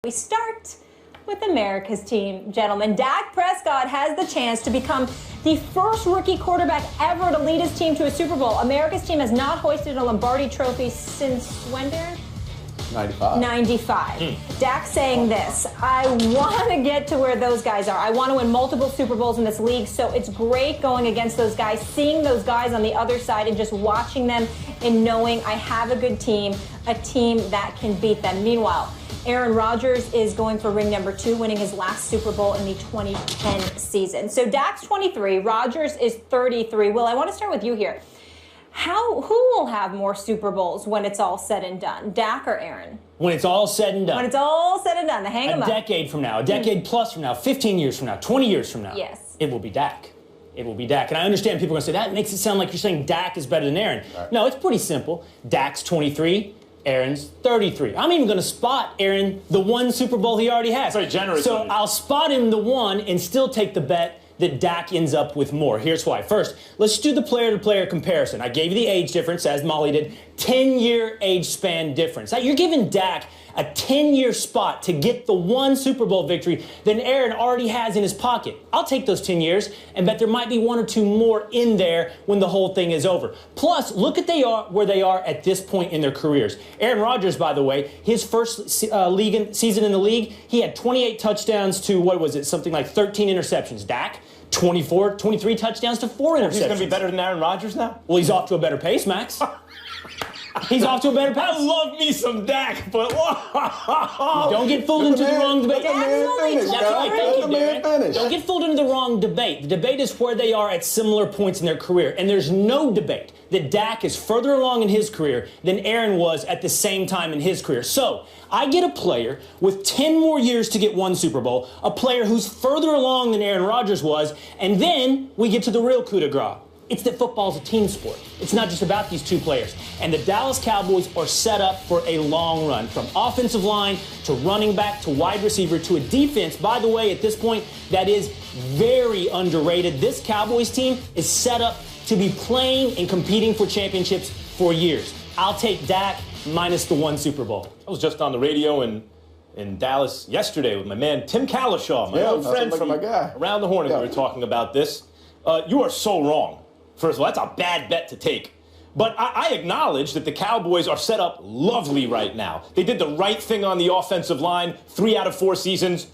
We start with America's team, gentlemen. Dak Prescott has the chance to become the first rookie quarterback ever to lead his team to a Super Bowl. America's team has not hoisted a Lombardi trophy since when, Darren? 95. Dak saying this: I want to get to where those guys are. I want to win multiple Super Bowls in this league, so it's great going against those guys, seeing those guys on the other side and just watching them and knowing I have a good team, a team that can beat them. Meanwhile, Aaron Rodgers is going for ring number 2, winning his last Super Bowl in the 2010 season. So Dak's 23, Rodgers is 33. Will, I want to start with you here. Who will have more Super Bowls when it's all said and done, Dak or Aaron? When it's all said and done. When it's all said and done, hang them up. A decade from now, a decade plus from now, 15 years from now, 20 years from now. Yes. It will be Dak. It will be Dak. And I understand people are going to say, that makes it sound like you're saying Dak is better than Aaron. Right. No, it's pretty simple. Dak's 23. Aaron's 33. I'm even going to spot Aaron the one Super Bowl he already has. Very generous. So I'll spot him the one and still take the bet that Dak ends up with more. Here's why. First, let's do the player-to-player comparison. I gave you the age difference, as Molly did. 10-year age span difference. Now, you're giving Dak a 10-year spot to get the one Super Bowl victory than Aaron already has in his pocket. I'll take those 10 years and bet there might be one or two more in there when the whole thing is over. Plus, look at where they are at this point in their careers. Aaron Rodgers, by the way, his first season in the league, he had 28 touchdowns to, something like 13 interceptions. Dak, 23 touchdowns to 4 interceptions. He's going to be better than Aaron Rodgers now? Well, he's off to a better pace, Max. He's off to a better pace. I love me some Dak, but don't get fooled into the wrong debate. Don't get fooled into the wrong debate. The debate is where they are at similar points in their career, and there's no debate that Dak is further along in his career than Aaron was at the same time in his career. So I get a player with 10 more years to get one Super Bowl, a player who's further along than Aaron Rodgers was, and then we get to the real coup de grace. It's that football's a team sport. It's not just about these two players. And the Dallas Cowboys are set up for a long run, from offensive line to running back to wide receiver to a defense, by the way, at this point, that is very underrated. This Cowboys team is set up to be playing and competing for championships for years. I'll take Dak minus the one Super Bowl. I was just on the radio in Dallas yesterday with my man Tim Calishaw, my old friend from Around the Horn. We were talking about this. You are so wrong. First of all, that's a bad bet to take. But I acknowledge that the Cowboys are set up lovely right now. They did the right thing on the offensive line, 3 out of 4 seasons,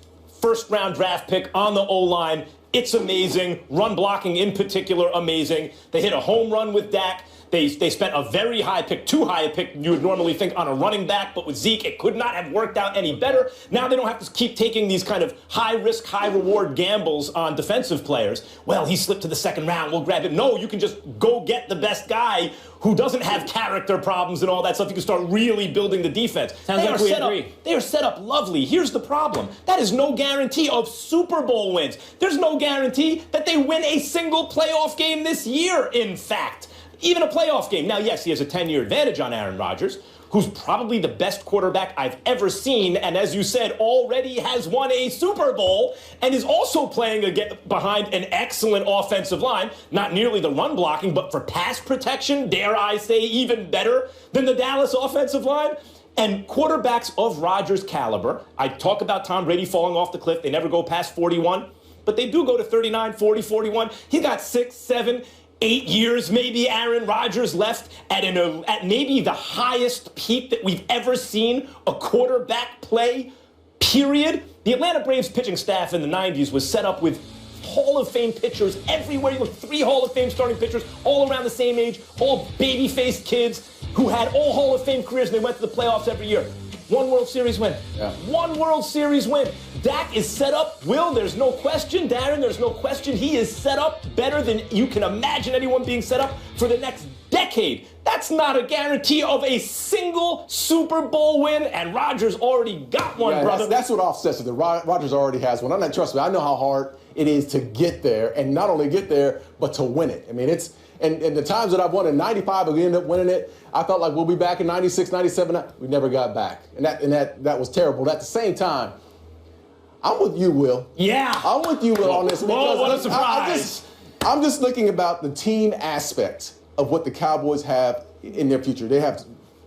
first-round draft pick on the O-line. It's amazing. Run blocking in particular, amazing. They hit a home run with Dak. They spent a very high pick, too high a pick you would normally think on a running back, but with Zeke, it could not have worked out any better. Now they don't have to keep taking these kind of high-risk, high-reward gambles on defensive players. Well, he slipped to the second round, we'll grab him. No, you can just go get the best guy who doesn't have character problems and all that stuff. You can start really building the defense. Sounds like we agree. They are set up lovely. Here's the problem. That is no guarantee of Super Bowl wins. There's no guarantee that they win a single playoff game this year, in fact. Even a playoff game. Now, yes, he has a 10-year advantage on Aaron Rodgers, who's probably the best quarterback I've ever seen, and as you said, already has won a Super Bowl, and is also playing behind an excellent offensive line. Not nearly the run blocking, but for pass protection, dare I say, even better than the Dallas offensive line. And quarterbacks of Rodgers' caliber, I talk about Tom Brady falling off the cliff. They never go past 41, but they do go to 39, 40, 41. He got 6, 7, 8 years, maybe, Aaron Rodgers left at maybe the highest peak that we've ever seen a quarterback play, period. The Atlanta Braves pitching staff in the 90s was set up with Hall of Fame pitchers everywhere. You look, 3 Hall of Fame starting pitchers, all around the same age, all baby-faced kids who had all Hall of Fame careers, and they went to the playoffs every year. 1 World Series win. Yeah. 1 World Series win. Dak is set up, Will, there's no question. Darren, there's no question. He is set up better than you can imagine anyone being set up for the next decade. That's not a guarantee of a single Super Bowl win, and Rodgers already got one, brother. That's what offsets it. Rodgers already has one. Trust me, I know how hard it is to get there, and not only get there, but to win it. I mean, it's and the times that I've won in 95, we ended up winning it. I felt like we'll be back in 96, 97. We never got back, and that was terrible. At the same time, I'm with you, Will. Yeah. I'm with you, Will, on this. Whoa, what a surprise. I'm just looking about the team aspect of what the Cowboys have in their future. They have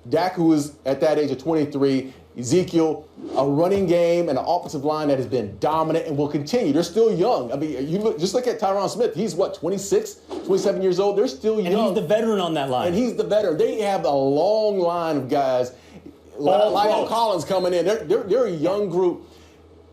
Dak, who is at that age of 23, Ezekiel, a running game and an offensive line that has been dominant and will continue. They're still young. I mean, just look at Tyron Smith. He's what, 26, 27 years old? They're still young. And he's the veteran on that line. And he's the veteran. They have a long line of guys. Lyle Collins coming in. They're a young group.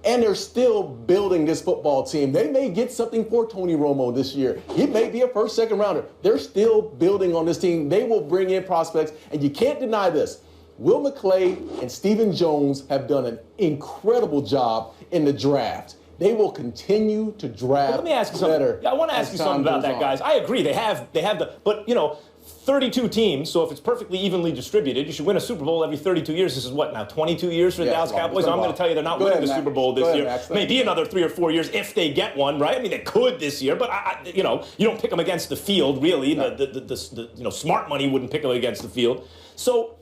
And they're still building this football team. They may get something for Tony Romo this year. He may be a first, second rounder. They're still building on this team. They will bring in prospects. And you can't deny this. Will McClay and Stephen Jones have done an incredible job in the draft. They will continue to draft. Let me ask you something. I want to ask you something about that, guys. I agree. They have but 32 teams. So if it's perfectly evenly distributed, you should win a Super Bowl every 32 years. This is what now, 22 years for the Dallas Cowboys. I'm going to tell you they're not winning the Super Bowl this year. Maybe another 3 or 4 years if they get one, right? I mean, they could this year, but you don't pick them against the field, really. No. The smart money wouldn't pick them against the field. So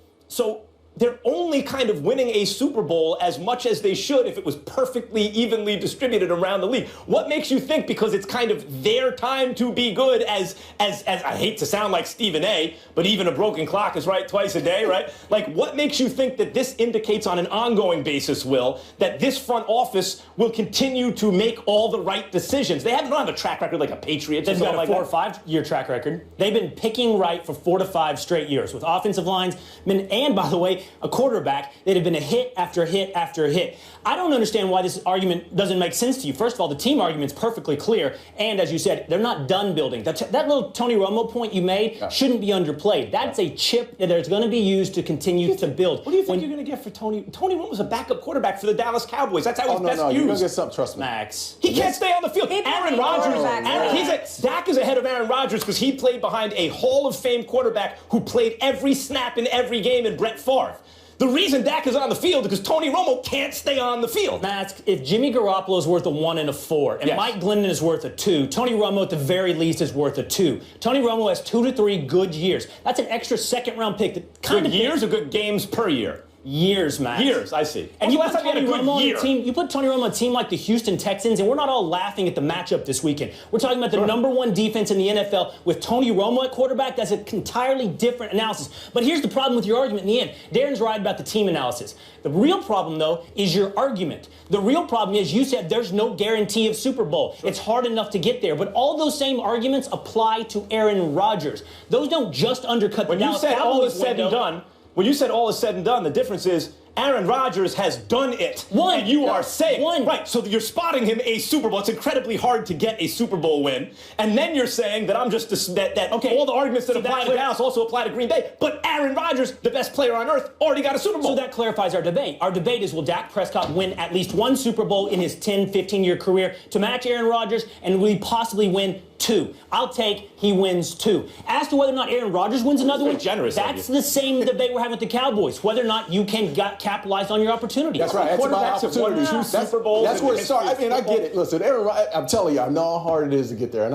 they're only kind of winning a Super Bowl as much as they should if it was perfectly evenly distributed around the league. What makes you think, because it's kind of their time to be good, as I hate to sound like Stephen A., but even a broken clock is right twice a day, right? Like, what makes you think that this indicates on an ongoing basis, Will, that this front office will continue to make all the right decisions? They don't have a track record like a Patriots. They've got a 4 or 5 year track record. They've been picking right for 4 to 5 straight years with offensive lines. And by the way, a quarterback that had been a hit after hit after hit. I don't understand why this argument doesn't make sense to you. First of all, the team argument's perfectly clear. And as you said, they're not done building. That little Tony Romo point you made shouldn't be underplayed. That's a chip that is going to be used to continue to build. What do you think you're going to get for Tony? Tony Romo was a backup quarterback for the Dallas Cowboys. That's how he's best used. You're going to get something, trust me. Max. He can't stay on the field. Aaron Rodgers. Dak is ahead of Aaron Rodgers because he played behind a Hall of Fame quarterback who played every snap in every game in Brett Favre. The reason Dak is on the field is because Tony Romo can't stay on the field. Max, if Jimmy Garoppolo is worth a 1 and a 4, and Mike Glennon is worth a 2, Tony Romo at the very least is worth a 2. Tony Romo has 2 to 3 good years. That's an extra second-round pick. Good years or good games per year? Years, Max. Years, I see. And you put Tony Romo on a team. You put Tony Romo on a team like the Houston Texans, and we're not all laughing at the matchup this weekend. We're talking about the #1 defense in the NFL with Tony Romo at quarterback. That's an entirely different analysis. But here's the problem with your argument in the end. Darren's right about the team analysis. The real problem, though, is your argument. The real problem is you said there's no guarantee of Super Bowl. It's hard enough to get there. But all those same arguments apply to Aaron Rodgers. Those don't just undercut the Dallas Cowboys. When you said all is said and done, the difference is Aaron Rodgers has done it. And you are saying, right, so you're spotting him a Super Bowl. It's incredibly hard to get a Super Bowl win. And then you're saying that I'm just, all the arguments that apply to Dallas also apply to Green Bay. But Aaron Rodgers, the best player on earth, already got a Super Bowl. So that clarifies our debate. Our debate is, will Dak Prescott win at least 1 Super Bowl in his 10, 15-year career to match Aaron Rodgers, and will he possibly win 2? I'll take he wins 2. As to whether or not Aaron Rodgers wins another one, that's the same debate we're having with the Cowboys. Whether or not you can capitalize on your opportunity. That's right. That's about opportunity. Super Bowls. That's where it starts. I mean, I get it. Listen, I'm telling you, I know how hard it is to get there.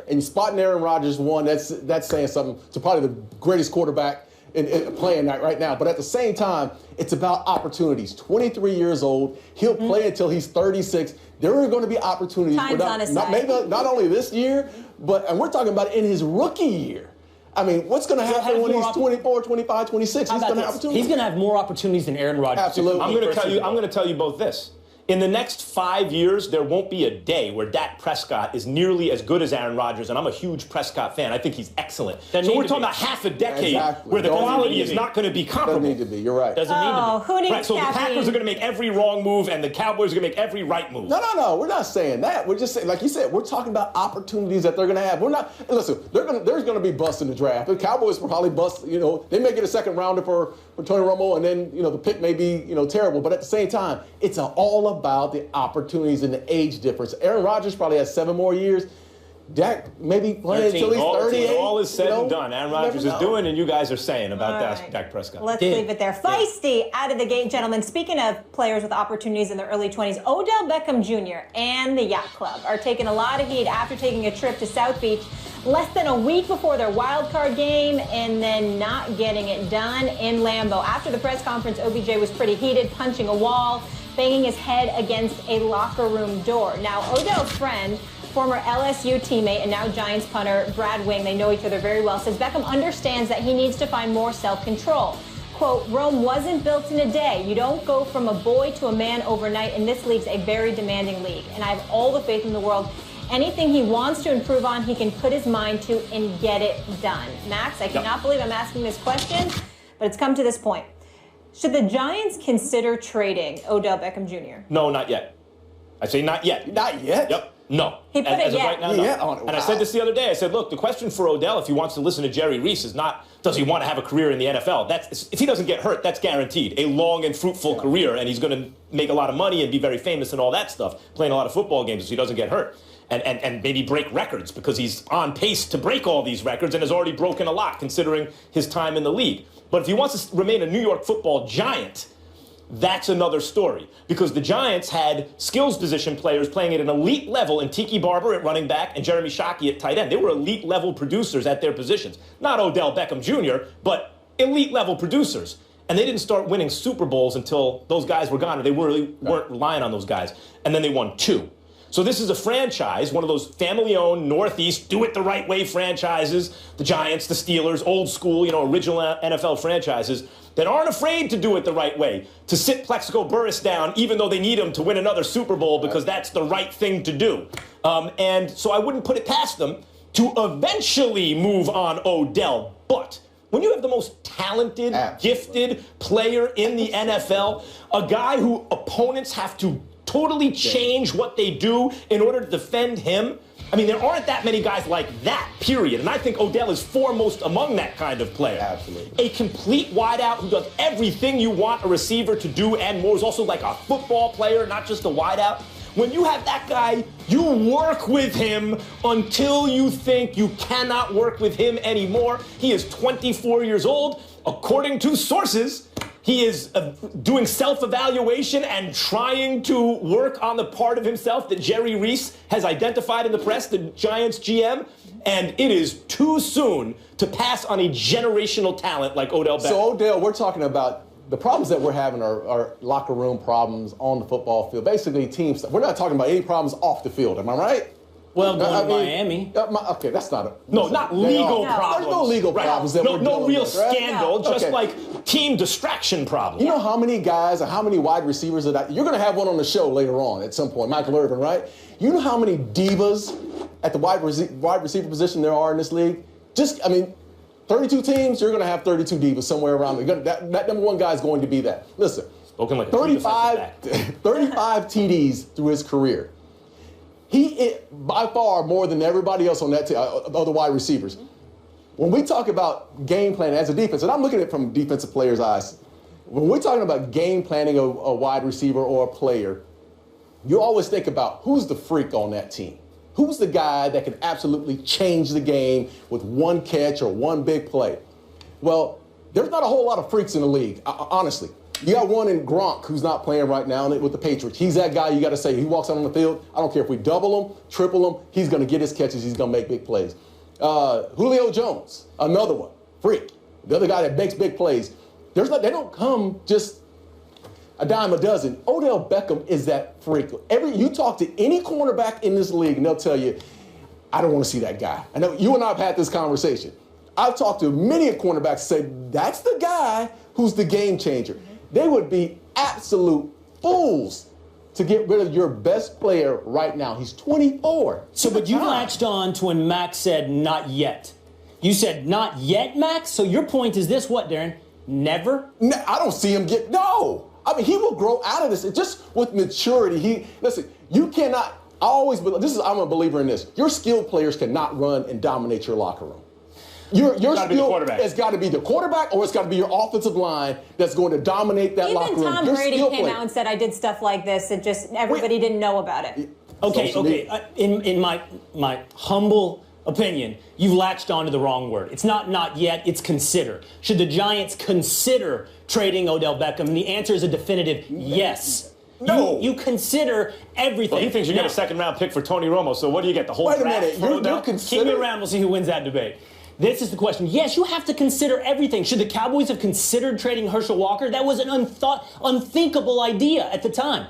And spotting Aaron Rodgers won, that's saying something to probably the greatest quarterback in playing that right now. But at the same time, it's about opportunities. 23 years old. He'll play until he's 36. There are going to be opportunities. Not only this year, and we're talking about in his rookie year. I mean, what's going to happen when he's 24, 25, 26? He's going to have opportunities. He's going to have more opportunities than Aaron Rodgers. Absolutely. I'm going to tell you both this. In the next 5 years, there won't be a day where Dak Prescott is nearly as good as Aaron Rodgers, and I'm a huge Prescott fan. I think he's excellent. So we're talking about half a decade where the quality is not going to be comparable. Doesn't need to be. You're right. Who needs So the Packers are going to make every wrong move, and the Cowboys are going to make every right move. No. We're not saying that. We're just saying, like you said, we're talking about opportunities that they're going to have. We're not. Listen, there's going to be busts in the draft. The Cowboys will probably bust. They may get a second rounder for Tony Romo, and then the pick may be terrible. But at the same time, it's all about the opportunities and the age difference. Aaron Rodgers probably has 7 more years. Dak maybe playing until he's 38. All is said and done. Aaron Rodgers is doing, and you guys are saying about Dak Prescott. Let's leave it there. Feisty out of the gate, gentlemen. Speaking of players with opportunities in their early 20s, Odell Beckham Jr. and the Yacht Club are taking a lot of heat after taking a trip to South Beach less than a week before their wild card game and then not getting it done in Lambeau. After the press conference, OBJ was pretty heated, punching a wall, banging his head against a locker room door. Now, Odell's friend, former LSU teammate and now Giants punter Brad Wing, they know each other very well, says Beckham understands that he needs to find more self-control. quote, Rome wasn't built in a day. You don't go from a boy to a man overnight, and this league's a very demanding league. And I have all the faith in the world. Anything he wants to improve on, he can put his mind to and get it done. Max, I cannot believe I'm asking this question, but it's come to this point. Should the Giants consider trading Odell Beckham Jr.? No, not yet. I say not yet. Not yet? Yep. No. He put it as yet. Of right now, no. Yeah. Oh, wow. And I said this the other day. I said, look, the question for Odell, if he wants to listen to Jerry Reese, is not does he want to have a career in the NFL. If he doesn't get hurt, that's guaranteed. A long and fruitful career, and he's going to make a lot of money and be very famous and all that stuff, playing a lot of football games if he doesn't get hurt. And maybe break records because he's on pace to break all these records and has already broken a lot considering his time in the league. But if he wants to remain a New York football giant, that's another story because the Giants had skills position players playing at an elite level in Tiki Barber at running back and Jeremy Shockey at tight end. They were elite level producers at their positions. Not Odell Beckham Jr., but elite level producers. And they didn't start winning Super Bowls until those guys were gone, or they really weren't relying on those guys. And then they won 2. So this is a franchise, one of those family-owned, Northeast, do-it-the-right-way franchises, the Giants, the Steelers, old school, original NFL franchises that aren't afraid to do it the right way, to sit Plexico Burress down even though they need him to win another Super Bowl because that's the right thing to do. And so I wouldn't put it past them to eventually move on Odell. But when you have the most talented, gifted player in the NFL, a guy who opponents have to totally change what they do in order to defend him. I mean, there aren't that many guys like that, period. And I think Odell is foremost among that kind of player. Absolutely. A complete wideout who does everything you want a receiver to do and more. Is also like a football player, not just a wideout. When you have that guy, you work with him until you think you cannot work with him anymore. He is 24 years old. According to sources, he is doing self-evaluation and trying to work on the part of himself that Jerry Reese has identified in the press, the Giants GM, and it is too soon to pass on a generational talent like Odell Beckham. So, Odell, we're talking about the problems that we're having are locker room problems on the football field. Basically, teams. We're not talking about any problems off the field. Am I right? Well, going to Miami. Okay, that's not a... No, not legal problems. There's no legal problems that we're dealing No real with, right? scandal, just like team distraction problems. You know how many guys or how many wide receivers that you're going to have one on the show later on at some point, Michael Irvin, right? You know how many divas at the wide receiver position there are in this league? 32 teams, you're going to have 32 divas somewhere around there. That number one guy is going to be that. Listen, spoken like 35 TDs through his career. He, by far, more than everybody else on that other wide receivers. When we talk about game planning as a defense, and I'm looking at it from defensive players' eyes, when we're talking about game planning a wide receiver or a player, you always think about who's the freak on that team. Who's the guy that can absolutely change the game with one catch or one big play? Well, there's not a whole lot of freaks in the league, honestly. You got one in Gronk who's not playing right now with the Patriots. He's that guy you got to say. He walks out on the field. I don't care if we double him, triple him. He's going to get his catches. He's going to make big plays. Julio Jones, another one, freak. The other guy that makes big plays. They don't come just a dime a dozen. Odell Beckham is that freak. You talk to any cornerback in this league, and they'll tell you, I don't want to see that guy. I know you and I have had this conversation. I've talked to many cornerbacks say, that's the guy who's the game changer. They would be absolute fools to get rid of your best player right now. He's 24. So, but you latched on to when Max said not yet. You said not yet, Max? So your point is this, what, Darren? Never? No, I don't see him no. I mean, he will grow out of this. It's just with maturity. Listen, you cannot, I'm a believer in this. Your skilled players cannot run and dominate your locker room. Your skill has got to be the quarterback, or it's got to be your offensive line that's going to dominate that locker room. Even Tom Brady came out and said, I did stuff like this. It just, everybody didn't know about it. Okay. In my humble opinion, you've latched onto the wrong word. It's not yet, it's consider. Should the Giants consider trading Odell Beckham? And the answer is a definitive yes. No. You consider everything. Well, he thinks you get a second-round pick for Tony Romo, so what do you get, the whole draft? Wait a minute, you're considering... Keep me around, we'll see who wins that debate. This is the question. Yes, you have to consider everything. Should the Cowboys have considered trading Herschel Walker? That was an unthinkable idea at the time.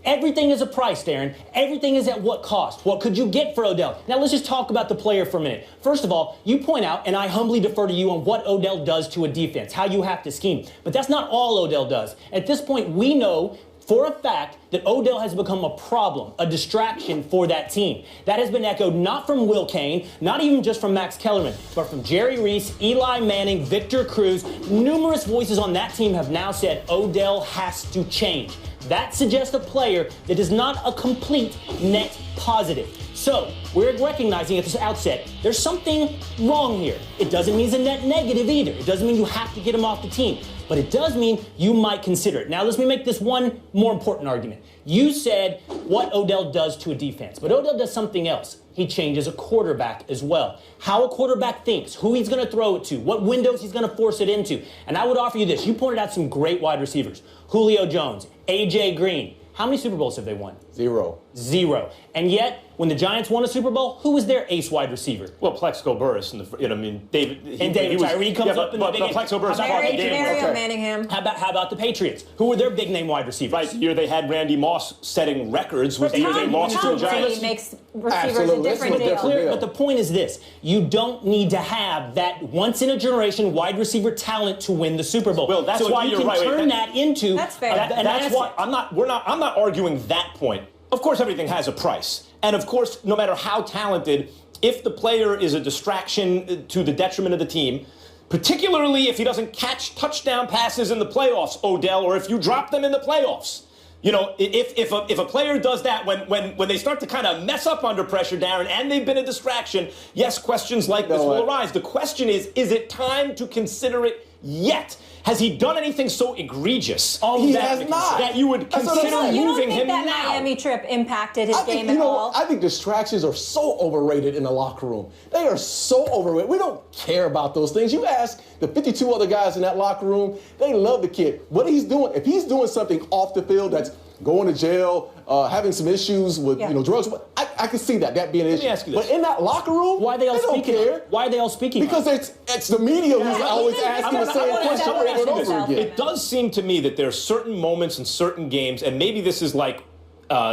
Everything is a price, Darren. Everything is at what cost? What could you get for Odell? Now, let's just talk about the player for a minute. First of all, you point out, and I humbly defer to you on what Odell does to a defense, how you have to scheme. But that's not all Odell does. At this point, we know for a fact that Odell has become a problem, a distraction for that team. That has been echoed not from Will Kane, not even just from Max Kellerman, but from Jerry Reese, Eli Manning, Victor Cruz. Numerous voices on that team have now said Odell has to change. That suggests a player that is not a complete net positive. So we're recognizing at this outset, there's something wrong here. It doesn't mean it's a net negative either. It doesn't mean you have to get him off the team. But it does mean you might consider it. Now, let me make this one more important argument. You said what Odell does to a defense, but Odell does something else. He changes a quarterback as well. How a quarterback thinks, who he's going to throw it to, what windows he's going to force it into. And I would offer you this. You pointed out some great wide receivers. Julio Jones, A.J. Green. How many Super Bowls have they won? 0. 0. And yet, when the Giants won a Super Bowl, who was their ace wide receiver? Well, Plexico Burress, David Tyree comes up in the big Plexico Burress. Mario Manningham. How about the Patriots? Who were their big name wide receivers? Right, the year they had Randy Moss setting records was the year they lost to the Giants. Makes receivers a different deal. But the point is this: you don't need to have that once in a generation wide receiver talent to win the Super Bowl. Well, that's why you're right. Turn that into that's fair. That's why I'm not arguing that point. Of course, everything has a price. And of course, no matter how talented, if the player is a distraction to the detriment of the team, particularly if he doesn't catch touchdown passes in the playoffs, Odell, or if you drop them in the playoffs. You know, if a player does that when they start to kind of mess up under pressure, Darren, and they've been a distraction, yes, questions like this will arise. The question is it time to consider it yet? Has he done anything so egregious that you would consider moving him now? You don't think that Miami trip impacted his game at all? I think distractions are so overrated in the locker room. They are so overrated. We don't care about those things. You ask the 52 other guys in that locker room, they love the kid. What he's doing, if he's doing something off the field that's going to jail, having some issues with drugs, I can see that being an issue. Let me ask you this. But in that locker room, why are they all speaking? Care. Why are they all speaking? Because it's the media who's always asking the same question over and over again. It does seem to me that there are certain moments in certain games, and maybe this is like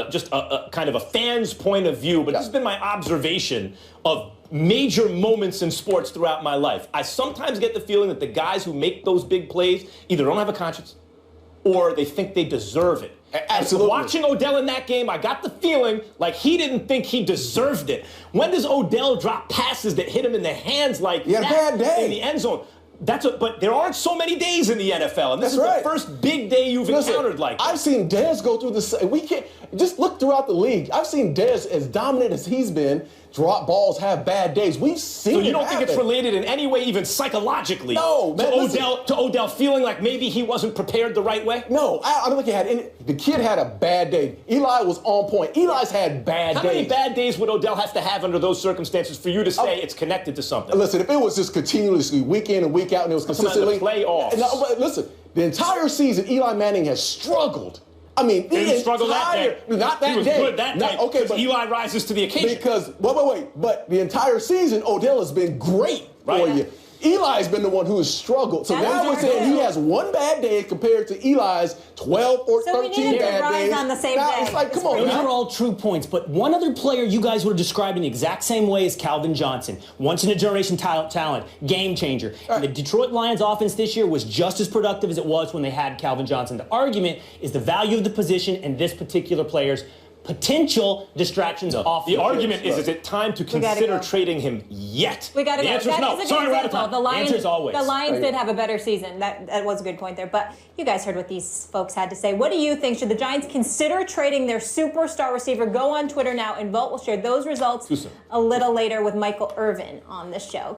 just a kind of a fan's point of view, but this has been my observation of major moments in sports throughout my life. I sometimes get the feeling that the guys who make those big plays either don't have a conscience or they think they deserve it. Absolutely. Watching Odell in that game, I got the feeling like he didn't think he deserved it. When does Odell drop passes that hit him in the hands like that bad day in the end zone? But there aren't so many days in the NFL, and this is the first big day you've encountered like that. I've seen Dez go through this. We can't just look throughout the league. I've seen Dez, as dominant as he's been, drop balls, have bad days. We've seen it. So you don't think it's related in any way, even psychologically, to Odell feeling like maybe he wasn't prepared the right way? No, I don't think he had any. The kid had a bad day. Eli was on point. Eli's had bad days. How many bad days would Odell have to have under those circumstances for you to say it's connected to something? Listen, if it was just continuously week in and week out and it was consistently playoffs. No, but listen, the entire season Eli Manning has struggled. I mean, he didn't struggle that day. Not that day. He was good that day. Okay, but Eli rises to the occasion. Because wait. But the entire season, Odell has been great for you. Eli's been the one who has struggled. So now we're saying he has one bad day compared to Eli's 12 or 13 bad days. On the same day. It's like, come on, those are all true points. But one other player you guys were describing the exact same way as Calvin Johnson. Once in a generation talent, game changer. And the Detroit Lions offense this year was just as productive as it was when they had Calvin Johnson. The argument is the value of the position and this particular player's potential distractions off the field. The argument is it time to consider trading him yet? We got to go. The answer is no. Sorry, we're out of time. The Lions, answer is always. The Lions did have a better season. That was a good point there. But you guys heard what these folks had to say. What do you think? Should the Giants consider trading their superstar receiver? Go on Twitter now and vote. We'll share those results a little later with Michael Irvin on this show.